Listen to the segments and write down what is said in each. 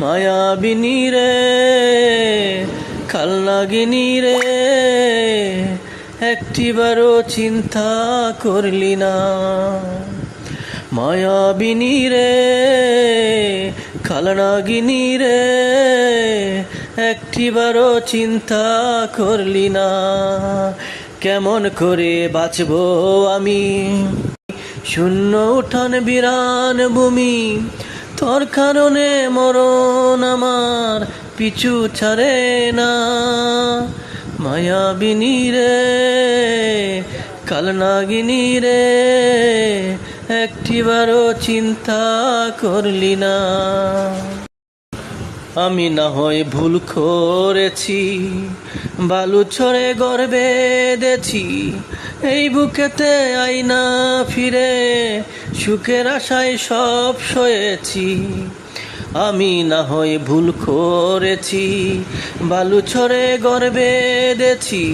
মায়াবিনী রে কালনাগিনী রে, একটিবারও চিন্তা করলি না। মায়াবিনী রে কালনাগিনী রে, একটিবারও চিন্তা করলি না। কেমন করে বাঁচবো আমি, শূন্য উঠান বিরান ভূমি, তোর কারণে মরণ আমার পিছু ছাড়ে না। মায়াবিনী রে কালনাগিনী রে, একটিবারও চিন্তা করলি না। আমি না হয় ভুল করেছি, বালু ছড়ে গর্বে বেঁধেছি, এই বুকেতে আইনা ফিরে সুখের আশায় সব সয়েছি। আমি না হয় ভুল করেছি, বালু ছড়ে গর্বে বেঁধেছি,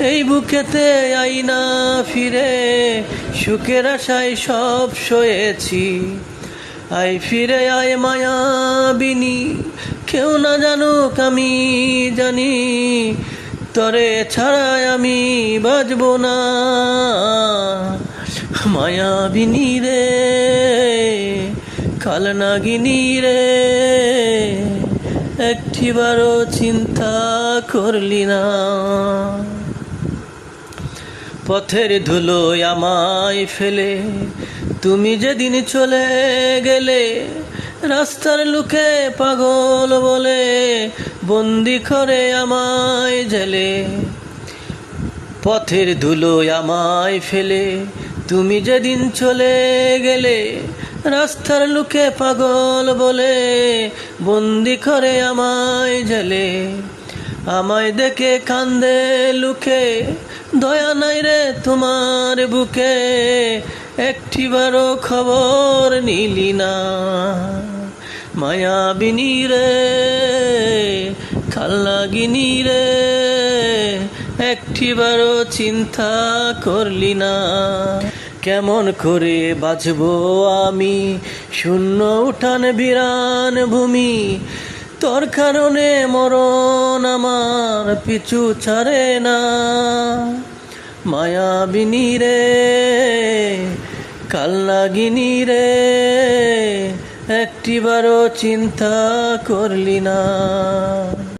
এই বুকেতে আইনা ফিরে সুখের আশায় সব সয়েছি। আয় ফিরে আয় মায়াবিনী, কেউ না জানুক আমি জানি, তরে ছাড়াই আমি বাঁচব না। মায়াবিনী রে কালনাগিনী রে, একটিবারও চিন্তা করলি না। পথের ধুলোয় আমায় ফেলে তুমি যেদিন চলে গেলে, রাস্তার লোকে পাগল বলে বন্দি করে আমায় জেলে। পথের ধুলোয় আমায় ফেলে তুমি যেদিন চলে গেলে, রাস্তার লোকে পাগল বলে বন্দি করে আমায় জেলে। আমায় দেখে কান্দে লুকে, দয়া নাই রে তোমার বুকে, একটিবারও খবর নিলি না। মায়াবিনী রে কালনাগিনী রে, একটিবারও চিন্তা করলি না। কেমন করে বাঁচবো আমি, শূন্য উঠান বিরান ভূমি, তোর কারণে মরণ আমার পিছু ছাড়ে না। মায়াবিনী রে কালনাগিনী রে, একটিবারও চিন্তা করলি না।